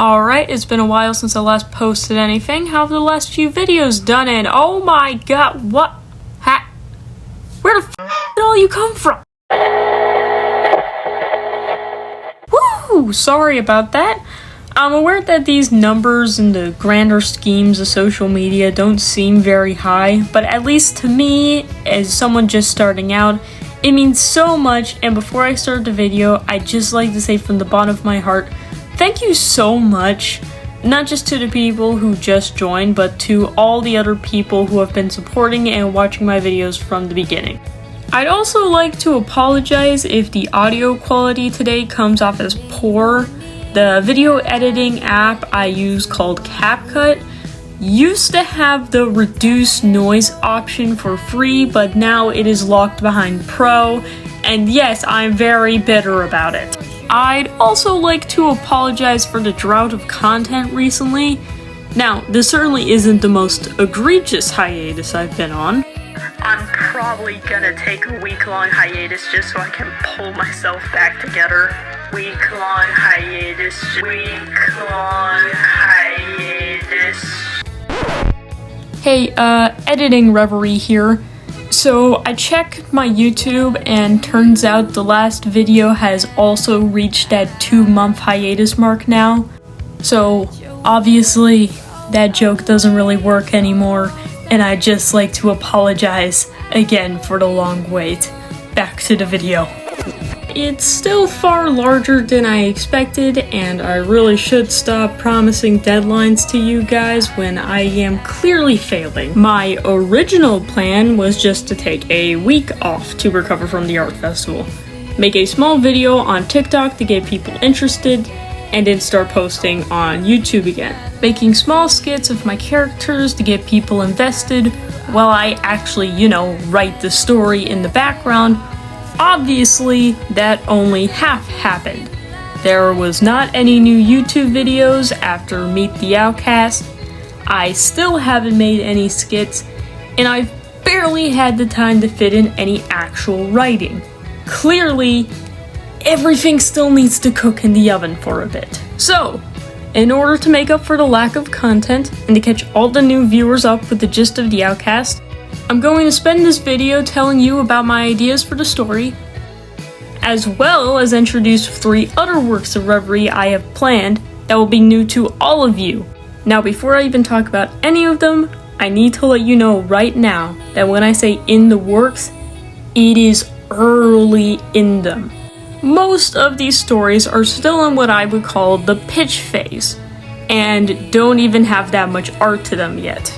Alright, it's been a while since I last posted anything. How have the last few videos done it? Oh my god, what? Where the did all you come from? Woo! Sorry about that. I'm aware that these numbers in the grander schemes of social media don't seem very high, but at least to me, as someone just starting out, it means so much. And before I start the video, I'd just like to say from the bottom of my heart, thank you so much, not just to the people who just joined, but to all the other people who have been supporting and watching my videos from the beginning. I'd also like to apologize if the audio quality today comes off as poor. The video editing app I use called CapCut used to have the reduce noise option for free, but now it is locked behind Pro, and yes, I'm very bitter about it. I'd also like to apologize for the drought of content recently. Now, this certainly isn't the most egregious hiatus I've been on. I'm probably gonna take a week-long hiatus just so I can pull myself back together. Week-long hiatus. Hey, editing Reverie here. So I checked my YouTube and turns out the last video has also reached that 2-month hiatus mark now. So obviously that joke doesn't really work anymore, and I'd just like to apologize again for the long wait. Back to the video. It's still far larger than I expected, and I really should stop promising deadlines to you guys when I am clearly failing. My original plan was just to take a week off to recover from the art festival, make a small video on TikTok to get people interested, and then start posting on YouTube again. Making small skits of my characters to get people invested while I actually, write the story in the background. Obviously, that only half happened. There was not any new YouTube videos after Meet the Outcast, I still haven't made any skits, and I've barely had the time to fit in any actual writing. Clearly, everything still needs to cook in the oven for a bit. So, in order to make up for the lack of content and to catch all the new viewers up with the gist of the Outcast, I'm going to spend this video telling you about my ideas for the story, as well as introduce 3 other works of Reverie I have planned that will be new to all of you. Now, before I even talk about any of them, I need to let you know right now that when I say in the works, it is early in them. Most of these stories are still in what I would call the pitch phase, and don't even have that much art to them yet.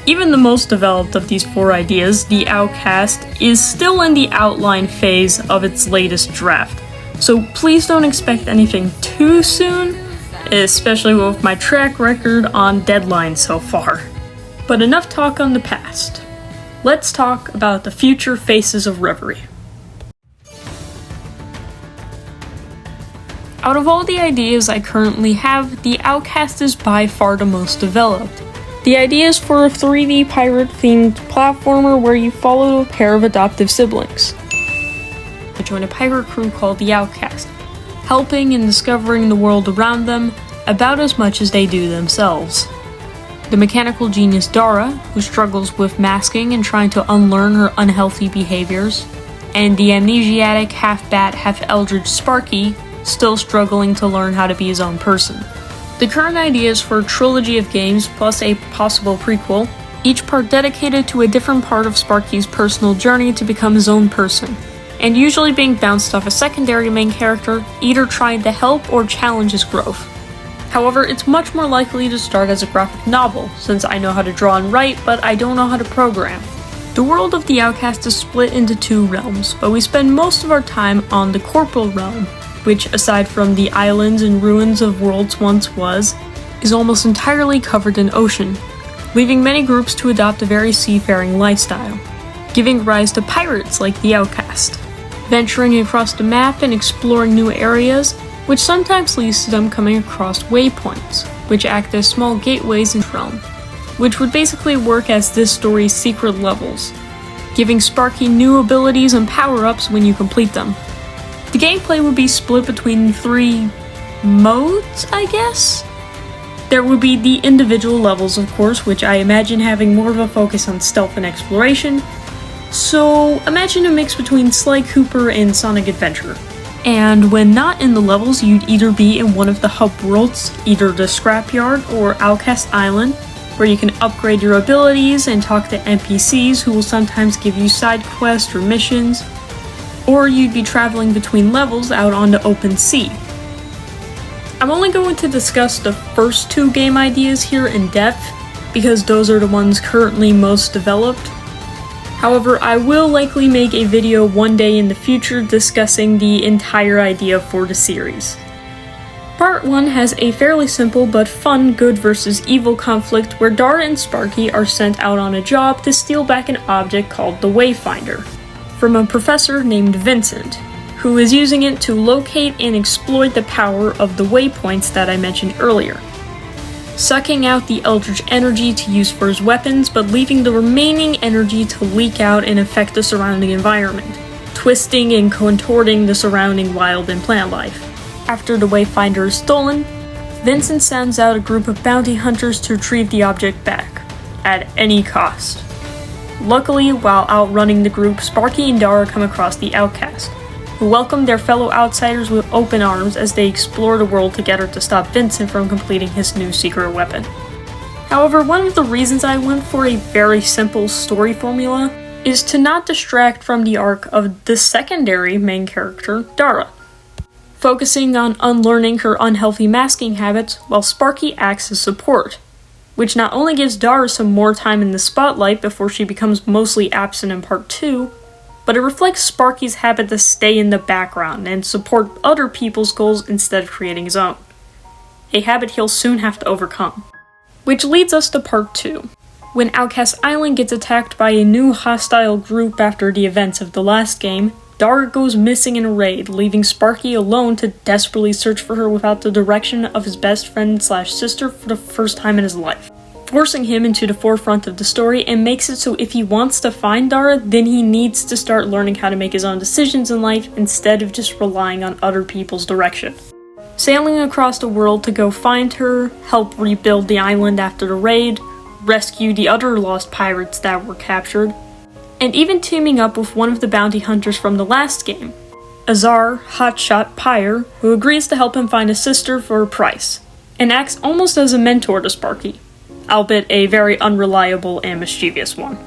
Even the most developed of these 4 ideas, the Outcast, is still in the outline phase of its latest draft, so please don't expect anything too soon, especially with my track record on deadlines so far. But enough talk on the past. Let's talk about the future faces of Reverie. Out of all the ideas I currently have, the Outcast is by far the most developed. The idea is for a 3D pirate-themed platformer where you follow a pair of adoptive siblings. They join a pirate crew called the Outcast, helping and discovering the world around them about as much as they do themselves. The mechanical genius Dara, who struggles with masking and trying to unlearn her unhealthy behaviors, and the amnesiac half-bat, half-eldritch Sparky, still struggling to learn how to be his own person. The current idea is for a trilogy of games plus a possible prequel, each part dedicated to a different part of Sparky's personal journey to become his own person, and usually being bounced off a secondary main character, either trying to help or challenge his growth. However, it's much more likely to start as a graphic novel, since I know how to draw and write, but I don't know how to program. The world of the Outcast is split into 2 realms, but we spend most of our time on the corporal realm, which, aside from the islands and ruins of worlds once was, is almost entirely covered in ocean, leaving many groups to adopt a very seafaring lifestyle, giving rise to pirates like the Outcast, venturing across the map and exploring new areas, which sometimes leads to them coming across waypoints, which act as small gateways in the realm, which would basically work as this story's secret levels, giving Sparky new abilities and power-ups when you complete them. The gameplay would be split between 3 modes, I guess? There would be the individual levels, of course, which I imagine having more of a focus on stealth and exploration. So imagine a mix between Sly Cooper and Sonic Adventure. And when not in the levels, you'd either be in one of the hub worlds, either the Scrapyard or Outcast Island, where you can upgrade your abilities and talk to NPCs who will sometimes give you side quests or missions, or you'd be traveling between levels out on the open sea. I'm only going to discuss the first two game ideas here in depth, because those are the ones currently most developed. However, I will likely make a video one day in the future discussing the entire idea for the series. Part 1 has a fairly simple but fun good versus evil conflict where Dara and Sparky are sent out on a job to steal back an object called the Wayfinder from a professor named Vincent, who is using it to locate and exploit the power of the waypoints that I mentioned earlier, sucking out the Eldritch energy to use for his weapons, but leaving the remaining energy to leak out and affect the surrounding environment, twisting and contorting the surrounding wild and plant life. After the Wayfinder is stolen, Vincent sends out a group of bounty hunters to retrieve the object back, at any cost. Luckily, while outrunning the group, Sparky and Dara come across the Outcast, who welcome their fellow outsiders with open arms as they explore the world together to stop Vincent from completing his new secret weapon. However, one of the reasons I went for a very simple story formula is to not distract from the arc of the secondary main character, Dara, focusing on unlearning her unhealthy masking habits while Sparky acts as support, which not only gives Dara some more time in the spotlight before she becomes mostly absent in part 2, but it reflects Sparky's habit to stay in the background and support other people's goals instead of creating his own, a habit he'll soon have to overcome. Which leads us to part 2. When Outcast Island gets attacked by a new hostile group after the events of the last game, Dara goes missing in a raid, leaving Sparky alone to desperately search for her without the direction of his best friend / sister for the first time in his life, forcing him into the forefront of the story, and makes it so if he wants to find Dara, then he needs to start learning how to make his own decisions in life instead of just relying on other people's direction. Sailing across the world to go find her, help rebuild the island after the raid, rescue the other lost pirates that were captured, and even teaming up with one of the bounty hunters from the last game, Azar Hotshot Pyre, who agrees to help him find a sister for a price, and acts almost as a mentor to Sparky, albeit a very unreliable and mischievous one.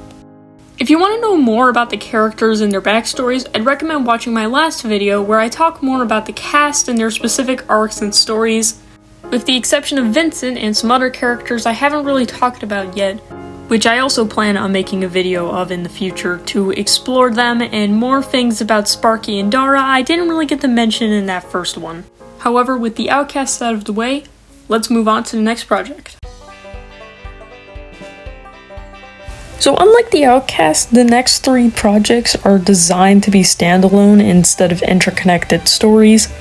If you want to know more about the characters and their backstories, I'd recommend watching my last video where I talk more about the cast and their specific arcs and stories. With the exception of Vincent and some other characters I haven't really talked about yet, which I also plan on making a video of in the future to explore them and more things about Sparky and Dara I didn't really get to mention in that first one. However, with the Outcast out of the way, let's move on to the next project. So unlike the Outcast, the next 3 projects are designed to be standalone instead of interconnected stories,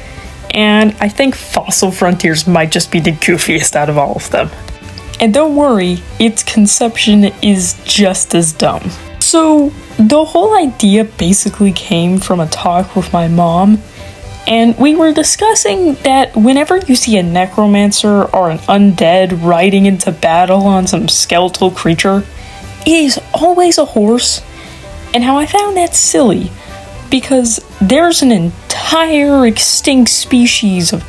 and I think Fossil Frontiers might just be the goofiest out of all of them. And don't worry, its conception is just as dumb. So, the whole idea basically came from a talk with my mom, and we were discussing that whenever you see a necromancer or an undead riding into battle on some skeletal creature, it is always a horse, and how I found that silly, because there's an entire extinct species of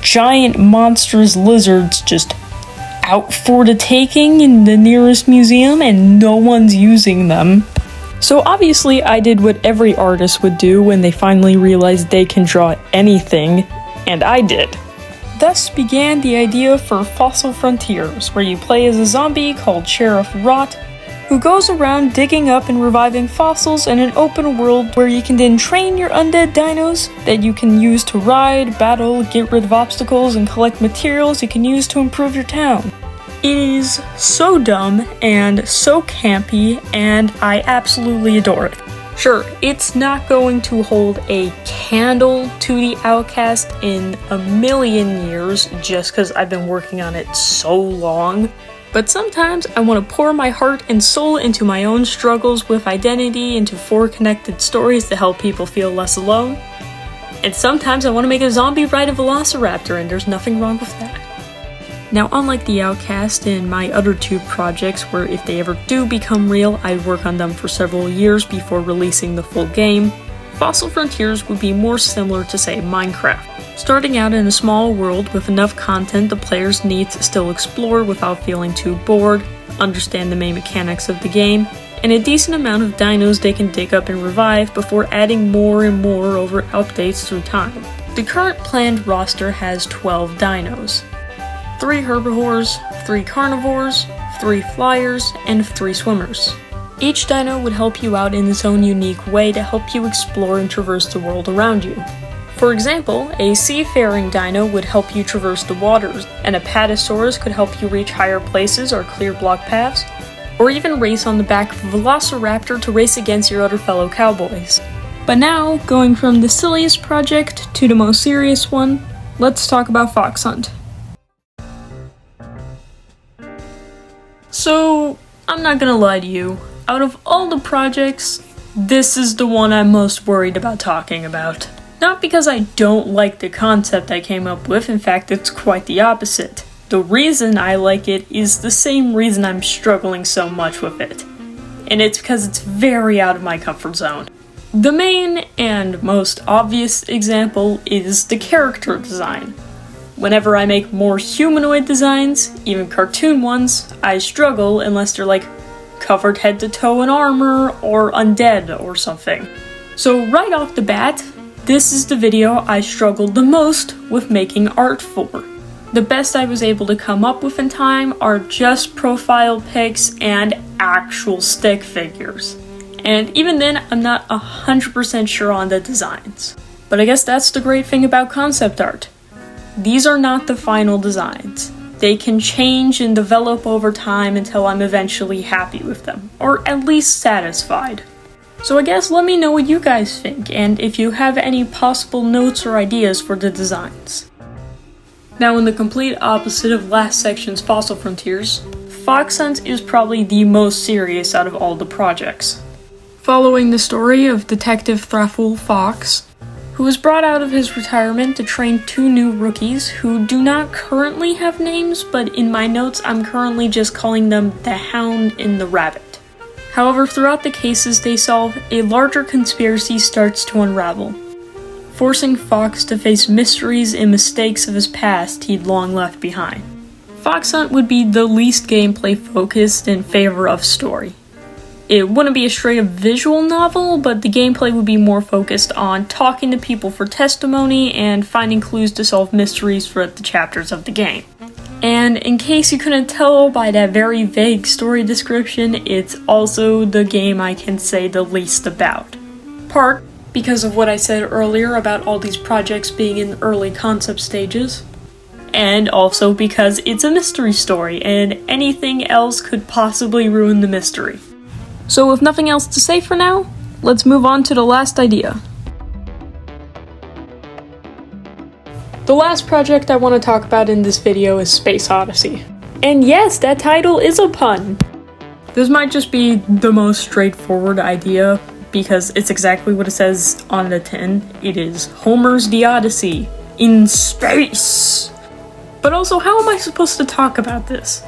giant monstrous lizards just out for the taking in the nearest museum and no one's using them. So obviously I did what every artist would do when they finally realized they can draw anything, and I did. Thus began the idea for Fossil Frontiers, where you play as a zombie called Sheriff Rot, who goes around digging up and reviving fossils in an open world where you can then train your undead dinos that you can use to ride, battle, get rid of obstacles, and collect materials you can use to improve your town. It is so dumb and so campy, and I absolutely adore it. Sure, it's not going to hold a candle to the Outcast in a million years just because I've been working on it so long. But sometimes I want to pour my heart and soul into my own struggles with identity into 4 connected stories to help people feel less alone. And sometimes I want to make a zombie ride a velociraptor, and there's nothing wrong with that. Now, unlike the Outcast and my other two projects where if they ever do become real, I'd work on them for several years before releasing the full game, Fossil Frontiers would be more similar to, say, Minecraft. Starting out in a small world with enough content the players need to still explore without feeling too bored, understand the main mechanics of the game, and a decent amount of dinos they can dig up and revive before adding more and more over updates through time. The current planned roster has 12 dinos. 3 herbivores, 3 carnivores, 3 flyers, and 3 swimmers. Each dino would help you out in its own unique way to help you explore and traverse the world around you. For example, a seafaring dino would help you traverse the waters, and a Patasaurus could help you reach higher places or clear block paths, or even race on the back of a velociraptor to race against your other fellow cowboys. But now, going from the silliest project to the most serious one, let's talk about Fox Hunt. So, I'm not gonna lie to you, out of all the projects, this is the one I'm most worried about talking about. Not because I don't like the concept I came up with, in fact it's quite the opposite. The reason I like it is the same reason I'm struggling so much with it. And it's because it's very out of my comfort zone. The main and most obvious example is the character design. Whenever I make more humanoid designs, even cartoon ones, I struggle unless they're like covered head to toe in armor or undead or something. So right off the bat, this is the video I struggled the most with making art for. The best I was able to come up with in time are just profile pics and actual stick figures. And even then, I'm not 100% sure on the designs. But I guess that's the great thing about concept art. These are not the final designs. They can change and develop over time until I'm eventually happy with them, or at least satisfied. So I guess let me know what you guys think, and if you have any possible notes or ideas for the designs. Now, in the complete opposite of last section's Fossil Frontiers, Fox Hunt is probably the most serious out of all the projects. Following the story of Detective Thrafful Fox, who was brought out of his retirement to train 2 new rookies who do not currently have names, but in my notes I'm currently just calling them the Hound and the Rabbit. However, throughout the cases they solve, a larger conspiracy starts to unravel, forcing Fox to face mysteries and mistakes of his past he'd long left behind. Fox Hunt would be the least gameplay focused in favor of story. It wouldn't be a straight up visual novel, but the gameplay would be more focused on talking to people for testimony and finding clues to solve mysteries throughout the chapters of the game. And in case you couldn't tell by that very vague story description, it's also the game I can say the least about. Part because of what I said earlier about all these projects being in early concept stages, and also because it's a mystery story and anything else could possibly ruin the mystery. So with nothing else to say for now, let's move on to the last idea. The last project I want to talk about in this video is Space Odyssey. And yes, that title is a pun! This might just be the most straightforward idea, because it's exactly what it says on the tin. It is Homer's The Odyssey in space! But also, how am I supposed to talk about this?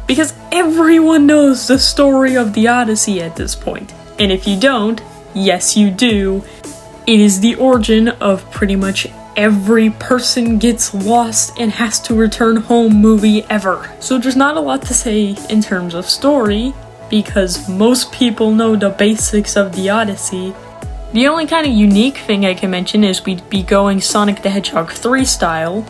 Because everyone knows the story of the Odyssey at this point. And if you don't, yes you do, it is the origin of pretty much every person gets lost and has to return home movie ever. So there's not a lot to say in terms of story, because most people know the basics of the Odyssey. The only kind of unique thing I can mention is we'd be going Sonic the Hedgehog 3 style,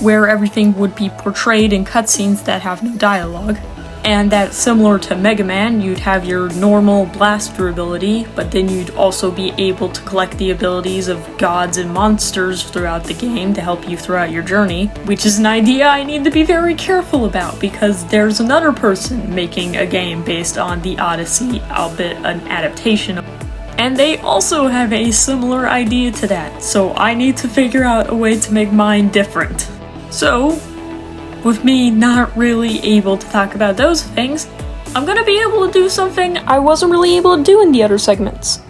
where everything would be portrayed in cutscenes that have no dialogue. And that, similar to Mega Man, you'd have your normal blaster ability, but then you'd also be able to collect the abilities of gods and monsters throughout the game to help you throughout your journey, which is an idea I need to be very careful about, because there's another person making a game based on the Odyssey, albeit an adaptation, and they also have a similar idea to that, so I need to figure out a way to make mine different. So, with me not really able to talk about those things, I'm gonna be able to do something I wasn't really able to do in the other segments.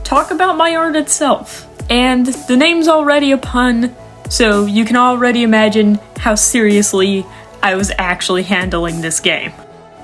Talk about my art itself. And the name's already a pun, so you can already imagine how seriously I was actually handling this game.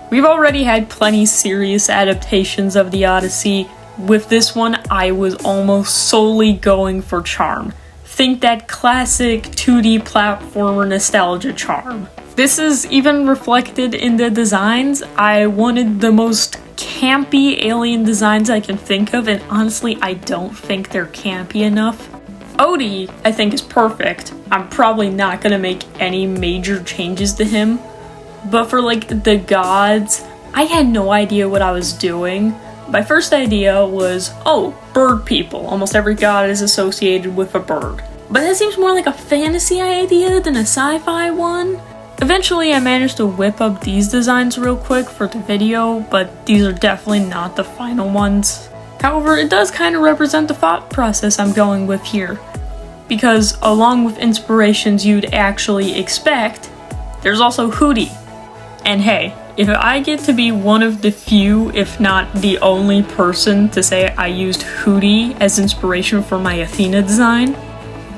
We've already had plenty serious adaptations of the Odyssey. With this one, I was almost solely going for charm. Think that classic 2D platformer nostalgia charm. This is even reflected in the designs. I wanted the most campy alien designs I can think of, and honestly, I don't think they're campy enough. Odie, I think, is perfect. I'm probably not gonna make any major changes to him. But for like the gods, I had no idea what I was doing. My first idea was, oh, bird people. Almost every god is associated with a bird. But that seems more like a fantasy idea than a sci-fi one. Eventually I managed to whip up these designs real quick for the video, but these are definitely not the final ones. However, it does kind of represent the thought process I'm going with here. Because along with inspirations you'd actually expect, there's also Hootie. And hey, if I get to be one of the few, if not the only person to say I used Hootie as inspiration for my Athena design,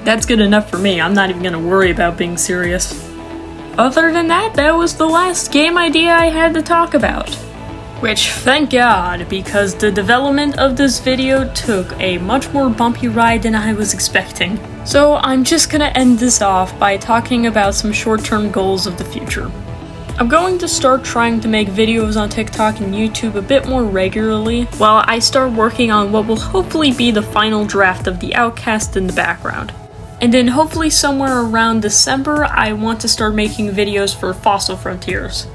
that's good enough for me. I'm not even gonna worry about being serious. Other than that, that was the last game idea I had to talk about. Which, thank God, because the development of this video took a much more bumpy ride than I was expecting. So I'm just gonna end this off by talking about some short-term goals of the future. I'm going to start trying to make videos on TikTok and YouTube a bit more regularly, while I start working on what will hopefully be the final draft of the Outcast in the background. And then hopefully somewhere around December, I want to start making videos for Fossil Frontiers.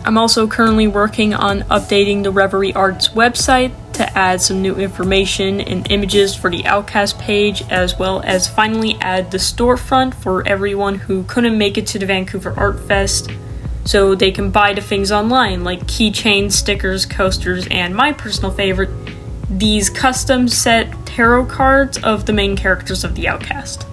I'm also currently working on updating the Reverie Arts website to add some new information and images for the Outcast page, as well as finally add the storefront for everyone who couldn't make it to the Vancouver Art Fest, so they can buy the things online like keychains, stickers, coasters, and my personal favorite, these custom set tarot cards of the main characters of the Outcast.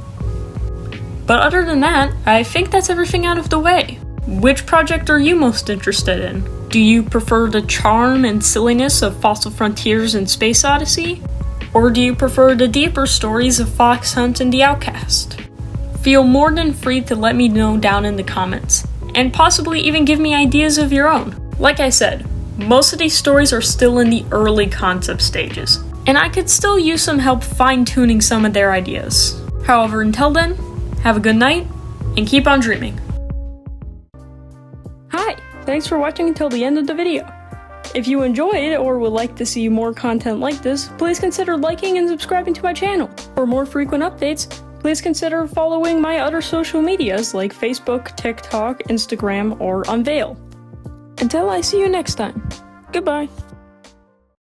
But other than that, I think that's everything out of the way. Which project are you most interested in? Do you prefer the charm and silliness of Fossil Frontiers and Space Odyssey? Or do you prefer the deeper stories of Fox Hunt and the Outcast? Feel more than free to let me know down in the comments, and possibly even give me ideas of your own. Like I said, most of these stories are still in the early concept stages, and I could still use some help fine-tuning some of their ideas. However, until then, have a good night, and keep on dreaming. Hi, thanks for watching until the end of the video. If you enjoyed or would like to see more content like this, please consider liking and subscribing to my channel. For more frequent updates, please consider following my other social medias like Facebook, TikTok, Instagram, or Unveil. Until I see you next time, goodbye.